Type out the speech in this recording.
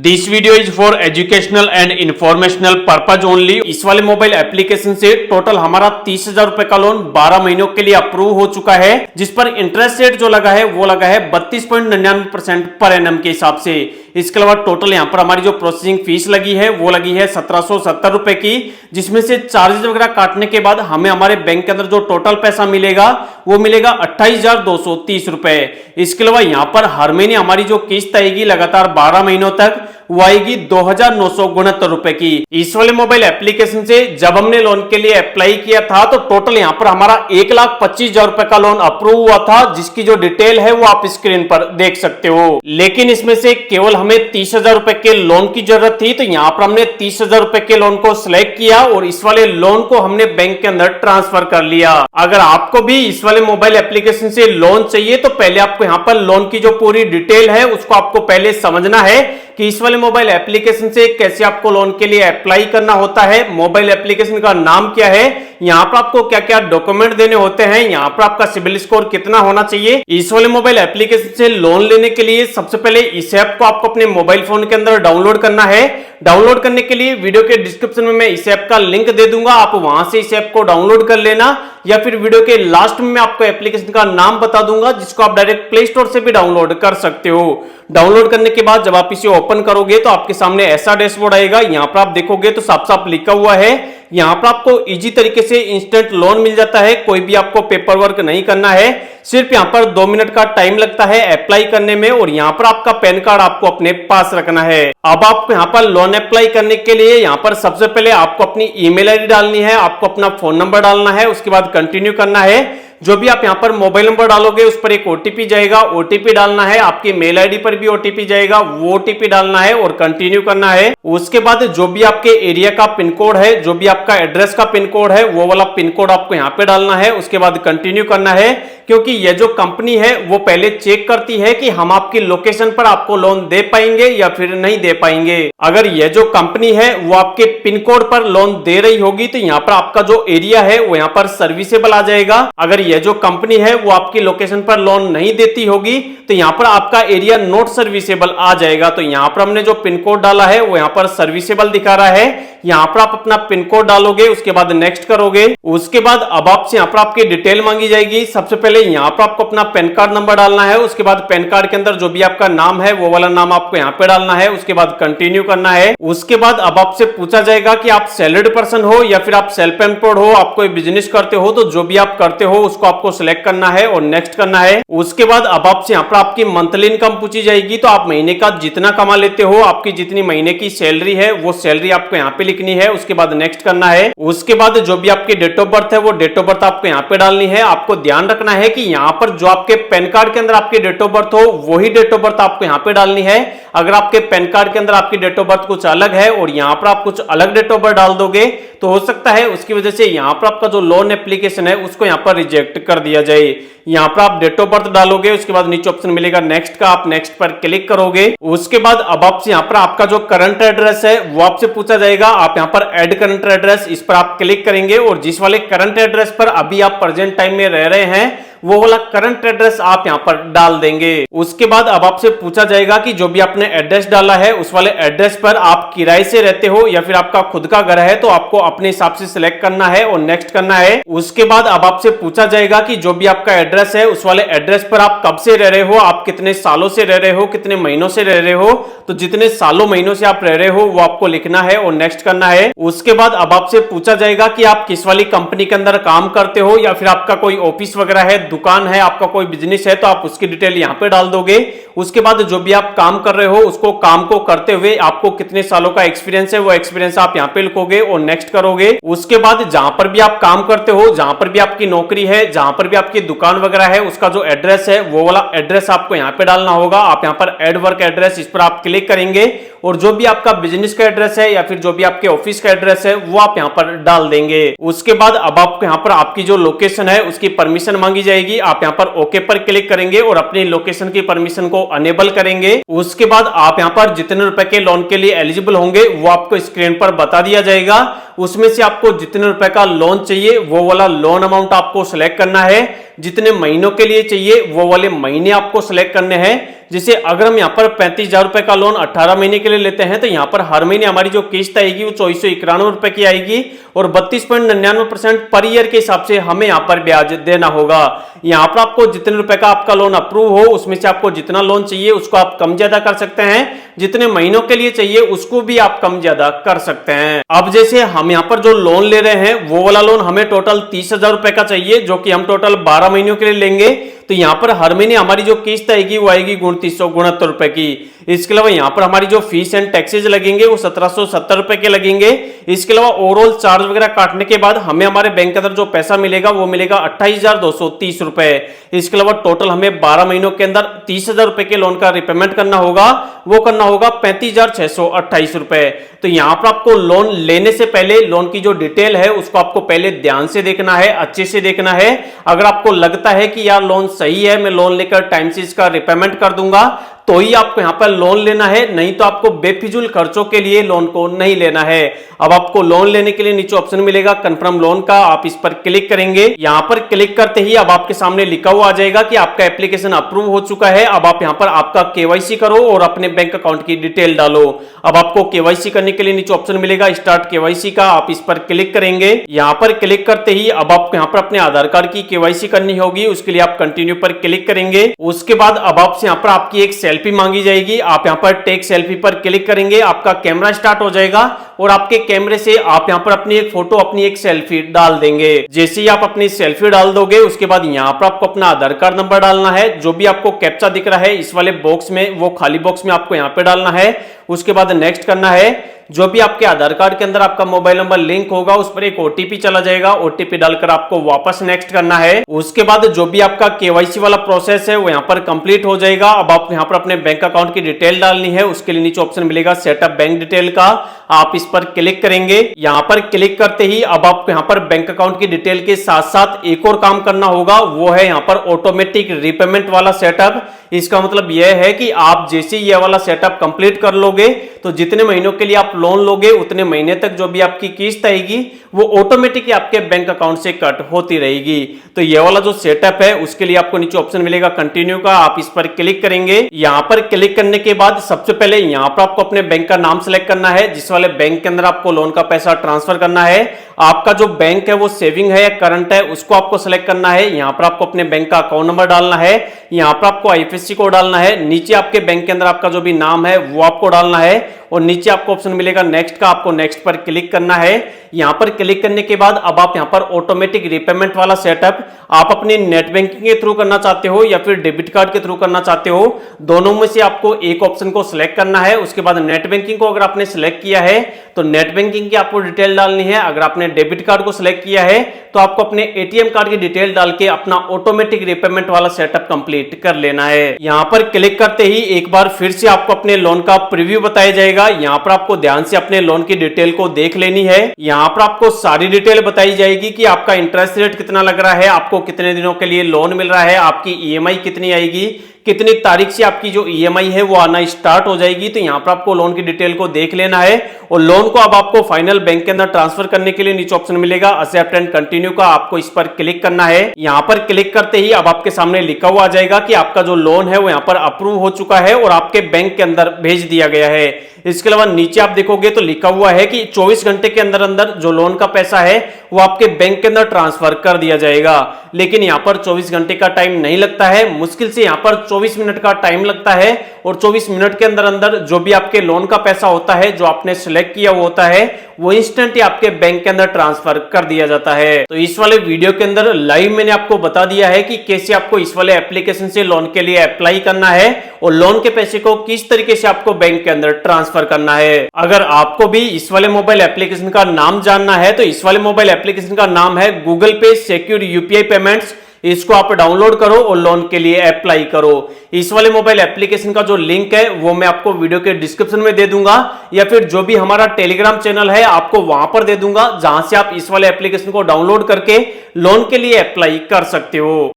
This video is for educational and informational purpose only. इस वाले mobile application से total हमारा 30,000 रुपए का लोन 12 महीनों के लिए अप्रूव हो चुका है, जिस पर इंटरेस्ट रेट जो लगा है वो लगा है 32.99% पर एनम के हिसाब से। इसके अलावा टोटल यहाँ पर हमारी जो प्रोसेसिंग फीस लगी है वो लगी है 1770 रुपए की, जिसमें से चार्जेस वगैरह काटने के बाद हमें हमारे बैंक के अंदर जो टोटल पैसा मिलेगा वो मिलेगा 28,230 रुपए। इसके अलावा यहाँ पर हर महीने हमारी जो किस्त आएगी लगातार 12 महीनों तक वो आएगी 2,969 रुपए की। इस वाले मोबाइल एप्लीकेशन से जब हमने लोन के लिए अप्लाई किया था तो टोटल यहाँ पर हमारा 1,25,000 रुपए का लोन अप्रूव हुआ था, जिसकी जो डिटेल है वो आप स्क्रीन पर देख सकते हो। लेकिन इसमें से केवल हमें 30,000 रुपए के लोन की जरूरत थी, तो यहाँ पर हमने 30,000 रुपए के लोन को सिलेक्ट किया और इस वाले लोन को हमने बैंक के अंदर ट्रांसफर कर लिया। अगर आपको भी इस वाले मोबाइल एप्लीकेशन से लोन चाहिए तो पहले आपको यहाँ पर लोन की जो पूरी डिटेल है उसको आपको पहले समझना है कि इस वाले मोबाइल एप्लीकेशन से कैसे आपको लोन के लिए अप्लाई करना होता है, मोबाइल एप्लीकेशन का नाम क्या है, यहाँ पर आपको क्या क्या डॉक्यूमेंट देने होते हैं, यहाँ पर आपका सिबिल स्कोर कितना होना चाहिए। इस वाले मोबाइल एप्लीकेशन से लोन लेने के लिए सबसे पहले इस ऐप को आपको अपने मोबाइल फोन के अंदर डाउनलोड करना है। डाउनलोड करने के लिए वीडियो के डिस्क्रिप्शन में मैं इस ऐप का लिंक दे दूंगा, आप वहां से इस ऐप को डाउनलोड कर लेना, या फिर वीडियो के लास्ट में मैं आपको एप्लीकेशन का नाम बता दूंगा जिसको आप डायरेक्ट प्ले स्टोर से भी डाउनलोड कर सकते हो। डाउनलोड करने के बाद जब आप इसे ओपन करोगे तो आपके सामने ऐसा डैशबोर्ड आएगा। यहाँ पर आप देखोगे तो साफ साफ लिखा हुआ है, यहाँ पर आपको इजी तरीके से इंस्टेंट लोन मिल जाता है, कोई भी आपको पेपर वर्क नहीं करना है, सिर्फ यहाँ पर 2 मिनट का टाइम लगता है अप्लाई करने में, और यहाँ पर आपका पैन कार्ड आपको अपने पास रखना है। अब आप यहाँ पर लोन अप्लाई करने के लिए यहाँ पर सबसे पहले आपको अपनी ईमेल आईडी डालनी है, आपको अपना फोन नंबर डालना है, उसके बाद कंटिन्यू करना है। जो भी आप यहाँ पर मोबाइल नंबर डालोगे उस पर एक ओटीपी जाएगा, ओटीपी डालना है, आपकी मेल आईडी पर भी ओटीपी जाएगा, वो ओटीपी डालना है और कंटिन्यू करना है। उसके बाद जो भी आपके एरिया का पिन कोड है, जो भी आपका एड्रेस का पिन कोड है, वो वाला पिन कोड आपको यहाँ पे डालना है, उसके बाद कंटिन्यू करना है, क्योंकि ये जो कंपनी है वो पहले चेक करती है कि हम आपकी लोकेशन पर आपको लोन दे पाएंगे या फिर नहीं दे पाएंगे। अगर ये जो कंपनी है वो आपके पिन कोड पर लोन दे रही होगी तो यहाँ पर आपका जो एरिया है वो यहाँ पर सर्विसेबल आ जाएगा। अगर ये जो कंपनी है वो आपकी लोकेशन पर लोन नहीं देती होगी तो यहाँ पर आपका एरिया नॉट सर्विसेबल आ जाएगा। तो यहाँ पर हमने जो पिन कोड डाला है वो यहाँ पर सर्विसेबल दिखा रहा है, यहाँ पर आप अपना पिन कोड डालोगे, उसके बाद नेक्स्ट करोगे। उसके बाद अब आपसे यहाँ पर आपकी डिटेल मांगी जाएगी। सबसे पहले यहाँ पर आपको अपना पैन कार्ड नंबर डालना है, उसके बाद पैन कार्ड के अंदर जो भी आपका नाम है वो वाला नाम आपको यहाँ पे डालना है, उसके बाद कंटिन्यू करना है। उसके बाद अब आपसे पूछा जाएगा कि आप सैलरीड पर्सन हो या फिर आप सेल्फ एम्प्लॉयड हो, आप कोई बिजनेस करते हो, तो जो भी आप करते हो उसको आपको सिलेक्ट करना है और नेक्स्ट करना है। उसके बाद अब आपसे यहाँ पर आपकी मंथली इनकम पूछी जाएगी, तो आप महीने का जितना कमा लेते हो, आपकी जितनी महीने की सैलरी है वो सैलरी आपको यहाँ पे लिखनी है, उसके बाद नेक्स्ट करना है। उसके बाद जो भी आपकी डेट ऑफ बर्थ है वो डेट ऑफ बर्थ आपको यहाँ पे डालनी है। आपको ध्यान रखना है कि यहाँ पर जो आपके पैन कार्ड के अंदर आपकी डेट ऑफ बर्थ हो वही डेट ऑफ बर्थ आपको यहाँ पे डालनी है। अगर आपके पैन कार्ड के अंदर आपकी डेट ऑफ बर्थ कुछ अलग है और यहाँ पर आप कुछ अलग डेट ऑफ बर्थ डाल दोगे तो हो सकता है उसकी वजह से यहाँ पर आपका जो लोन एप्लीकेशन है उसको यहाँ पर रिजेक्ट कर दिया जाए। यहाँ पर आप डेट ऑफ बर्थ डालोगे, उसके बाद नीचे ऑप्शन मिलेगा नेक्स्ट का, आप नेक्स्ट पर क्लिक करोगे। उसके बाद अब आपसे यहाँ पर आपका जो करंट एड्रेस है वो आपसे पूछा जाएगा, आप यहाँ पर ऐड करंट एड्रेस, इस पर आप क्लिक करेंगे और जिस वाले करंट एड्रेस पर अभी आप प्रेजेंट टाइम में रह रहे हैं वो वाला करंट एड्रेस आप यहाँ पर डाल देंगे। उसके बाद अब आपसे पूछा जाएगा कि जो भी आपने एड्रेस डाला है उस वाले एड्रेस पर आप किराए से रहते हो या फिर आपका खुद का घर है, तो आपको अपने हिसाब से सिलेक्ट करना है और नेक्स्ट करना है। उसके बाद अब आपसे पूछा जाएगा कि जो भी आपका एड्रेस है उस वाले एड्रेस पर आप कब से रह रहे हो, आप कितने सालों से रह रहे हो, कितने महीनों से रह रहे हो, तो जितने सालों महीनों से आप रह रहे हो वो आपको लिखना है और नेक्स्ट करना है। उसके बाद अब आपसे पूछा जाएगा कि आप किस वाली कंपनी के अंदर काम करते हो या फिर आपका कोई ऑफिस वगैरह है, दुकान है, आपका कोई बिजनेस है, तो आप उसकी डिटेल यहाँ पे डाल दोगे। उसके बाद जो भी आप काम कर रहे हो उसको काम को करते हुए आपको कितने सालों का एक्सपीरियंस है वो एक्सपीरियंस आप यहाँ पे लिखोगे और नेक्स्ट करोगे। उसके बाद जहां पर भी आप काम करते हो, जहां पर भी आपकी नौकरी है, जहां पर भी आपकी दुकान वगैरह है, उसका जो एड्रेस है वो वाला एड्रेस आपको यहाँ पे डालना होगा। आप यहाँ पर एड वर्क एड्रेस, इस पर आप क्लिक करेंगे और जो भी आपका बिजनेस का एड्रेस है या फिर जो भी आपके ऑफिस का एड्रेस है वो आप यहाँ पर डाल देंगे। उसके बाद अब आपको यहाँ पर आपकी जो लोकेशन है उसकी परमिशन मांगी जाएगी, आप यहाँ पर ओके पर क्लिक करेंगे और अपनी लोकेशन की परमिशन को अनेबल करेंगे। उसके बाद आप यहाँ पर जितने रुपए के लोन के लिए एलिजिबल होंगे वो आपको स्क्रीन पर बता दिया जाएगा। उसमें से आपको जितने रुपए का लोन चाहिए वो वाला लोन अमाउंट आपको सिलेक्ट करना है, जितने महीनों के लिए चाहिए वो वाले महीने आपको सिलेक्ट करने हैं। जैसे अगर हम यहाँ पर 35,000 रुपए का लोन 18 महीने के लिए लिए लेते हैं तो यहाँ पर हर महीने हमारी जो किस्त आएगी वो 2491 रुपए की आएगी और 32.99% पर ईयर के हिसाब से हमें यहाँ पर ब्याज देना होगा। यहाँ पर आपको जितने रुपए का आपका लोन अप्रूव हो उसमें से आपको जितना लोन चाहिए उसको आप कम ज्यादा कर सकते हैं, जितने महीनों के लिए चाहिए उसको भी आप कम ज्यादा कर सकते हैं। अब जैसे हम यहाँ पर जो लोन ले रहे हैं वो वाला लोन हमें टोटल 30,000 रुपए का चाहिए, जो कि हम टोटल 12 महीनों के लिए लेंगे। तो यहाँ पर हर महीने हमारी जो किस्त आएगी वो आएगी 3969 रुपए की। इसके अलावा यहाँ पर हमारी जो फीस एंड टैक्सेज लगेंगे वो 1770 रुपए के लगेंगे। इसके अलावा ओवरऑल चार्ज वगैरह काटने के बाद हमें हमारे बैंक के अंदर जो पैसा मिलेगा वो मिलेगा 28,230 रुपए। इसके अलावा टोटल हमें 12 महीनों के अंदर 30,000 रुपए के लोन का रिपेमेंट करना होगा, वो करना होगा 35,628 रुपए। तो यहाँ पर आपको लोन लेने से पहले लोन की जो डिटेल है उसको आपको पहले ध्यान से देखना है, अच्छे से देखना है। अगर आपको लगता है कि यार लोन सही है, मैं लोन लेकर टाइम से इसका रिपेमेंट कर दूंगा, तो ही आपको यहां पर लोन लेना है, नहीं तो आपको बेफिजूल खर्चों के लिए लोन को नहीं लेना है। अब आपको लोन लेने के लिए नीचे ऑप्शन मिलेगा कंफर्म लोन का, आप इस पर क्लिक करेंगे। यहां पर क्लिक करते ही अब आपके सामने लिखा हुआ आ जाएगा कि आपका एप्लीकेशन अप्रूव हो चुका है। अब आप यहां पर आपका केवाईसी करो और अपने बैंक अकाउंट की डिटेल डालो। अब आपको केवाईसी करने के लिए नीचे ऑप्शन मिलेगा स्टार्ट केवाईसी का, आप इस पर क्लिक करेंगे। यहां पर क्लिक करते ही अब आपको यहां पर अपने आधार कार्ड की केवाईसी करनी होगी, उसके लिए आप कंटिन्यू पर क्लिक करेंगे। उसके बाद अब आपसे यहां पर आपकी एक सेल्फी मांगी जाएगी, आप यहां पर टेक सेल्फी पर क्लिक करेंगे। आपका कैमरा स्टार्ट हो जाएगा और आपके कैमरे से आप यहां पर अपनी एक फोटो, अपनी एक सेल्फी डाल देंगे। जैसे ही आप अपनी सेल्फी डाल दोगे उसके बाद यहां पर आपको अपना आधार कार्ड नंबर डालना है। जो भी आपको कैप्चा दिख रहा है इस वाले बॉक्स में, वो खाली बॉक्स में आपको यहां पे डालना है। उसके बाद नेक्स्ट करना है। जो भी आपके आधार कार्ड के अंदर आपका मोबाइल नंबर लिंक होगा उस पर एक ओटीपी चला जाएगा, ओटीपी डालकर आपको वापस नेक्स्ट करना है। उसके बाद जो भी आपका केवाईसी वाला प्रोसेस है वो यहाँ पर कंप्लीट हो जाएगा। अब आप यहाँ पर अपने बैंक अकाउंट की डिटेल डालनी है, उसके लिए नीचे ऑप्शन मिलेगा सेटअप बैंक डिटेल का, आप इस पर क्लिक करेंगे। यहाँ पर क्लिक करते ही अब आपको यहाँ पर बैंक अकाउंट की डिटेल के साथ साथ एक और काम करना होगा, वो है यहाँ पर ऑटोमेटिक रीपेमेंट वाला सेटअप। इसका मतलब यह है कि आप जैसे ये वाला सेटअप कंप्लीट कर लोगे तो जितने महीनों के लिए आप लोन लोगे उतने महीने तक जो भी आपकी किस्त आएगी वो ऑटोमेटिकली आपके बैंक अकाउंट से कट होती रहेगी। तो ये वाला जो सेटअप है उसके लिए आपको नीचे ऑप्शन मिलेगा कंटिन्यू का, आप इस पर क्लिक करेंगे। यहाँ पर क्लिक करने के बाद सबसे पहले यहाँ पर आपको अपने बैंक का नाम सेलेक्ट करना है, जिस वाले बैंक के अंदर आपको लोन का पैसा ट्रांसफर करना है। आपका जो बैंक है वो सेविंग है या करंट है उसको आपको सेलेक्ट करना है। यहाँ पर आपको अपने बैंक का अकाउंट नंबर डालना है, यहाँ पर आपको आईएफएससी कोड डालना है, नीचे आपके बैंक के अंदर आपका जो भी नाम है वो आपको डालना है और नीचे आपको ऑप्शन मिलेगा नेक्स्ट का, आपको नेक्स्ट पर क्लिक करना है। यहां पर क्लिक करने के बाद अब आप यहां पर ऑटोमेटिक रीपेमेंट वाला सेटअप आप अपने नेट बैंकिंग के थ्रू करना चाहते हो या फिर डेबिट कार्ड के थ्रू करना चाहते हो, दोनों में से आपको एक ऑप्शन को सिलेक्ट करना है। उसके बाद नेट बैंकिंग को अगर आपने सिलेक्ट किया है तो नेट बैंकिंग की आपको डिटेल डालनी है, अगर आपने डेबिट कार्ड को सिलेक्ट किया है तो आपको अपने एटीएम कार्ड की डिटेल डाल के अपना ऑटोमेटिक रीपेमेंट वाला सेटअप कंप्लीट कर लेना है। यहां पर क्लिक करते ही एक बार फिर से आपको अपने लोन का प्रीव्यू बताया जाएगा। यहाँ पर आपको ध्यान से अपने लोन की डिटेल को देख लेनी है। यहाँ पर आपको सारी डिटेल बताई जाएगी कि आपका इंटरेस्ट रेट कितना लग रहा है, आपको कितने दिनों के लिए लोन मिल रहा है, आपकी ईएमआई कितनी आएगी, कितनी तारीख से आपकी जो ईएमआई है वो आना स्टार्ट हो जाएगी। तो यहाँ पर आपको लोन की डिटेल को देख लेना है और लोन को अब आपको फाइनल बैंक के अंदर ट्रांसफर करने के लिए नीचे ऑप्शन मिलेगा एक्सेप्ट एंड कंटिन्यू का, आपको इस पर क्लिक करना है। यहाँ पर क्लिक करते ही अब आपके सामने लिखा हुआ आ जाएगा कि आपका जो लोन है वो यहाँ पर अप्रूव हो चुका है और आपके बैंक के अंदर भेज दिया गया है। इसके अलावा नीचे आप देखोगे तो लिखा हुआ है कि 24 घंटे के अंदर अंदर जो लोन का पैसा है वो आपके बैंक के अंदर ट्रांसफर कर दिया जाएगा। लेकिन यहाँ पर 24 घंटे का टाइम नहीं लगता है, मुश्किल से यहाँ पर 24 मिनट का टाइम लगता है और 24 मिनट के अंदर अंदर जो भी आपके लोन का पैसा होता है जो आपने सिलेक्ट किया हुआ होता है वो इंस्टेंट ही आपके बैंक के अंदर ट्रांसफर कर दिया जाता है। तो इस वाले वीडियो के अंदर लाइव मैंने आपको बता दिया है कि कैसे आपको इस वाले एप्लीकेशन से लोन के लिए अप्लाई करना है और लोन के पैसे को किस तरीके से आपको बैंक के अंदर ट्रांसफर करना है। अगर आपको भी इस वाले मोबाइल एप्लीकेशन का नाम जानना है तो इस वाले मोबाइल एप्लीकेशन का नाम है गूगल पे सिक्योर यूपीआई पेमेंट्स। इसको आप डाउनलोड करो और लोन के लिए अप्लाई करो। इस वाले मोबाइल एप्लीकेशन का जो लिंक है वो मैं आपको वीडियो के डिस्क्रिप्शन में दे दूंगा या फिर जो भी हमारा टेलीग्राम चैनल है आपको वहां पर दे दूंगा, जहां से आप इस वाले एप्लीकेशन को डाउनलोड करके लोन के लिए अप्लाई कर सकते हो।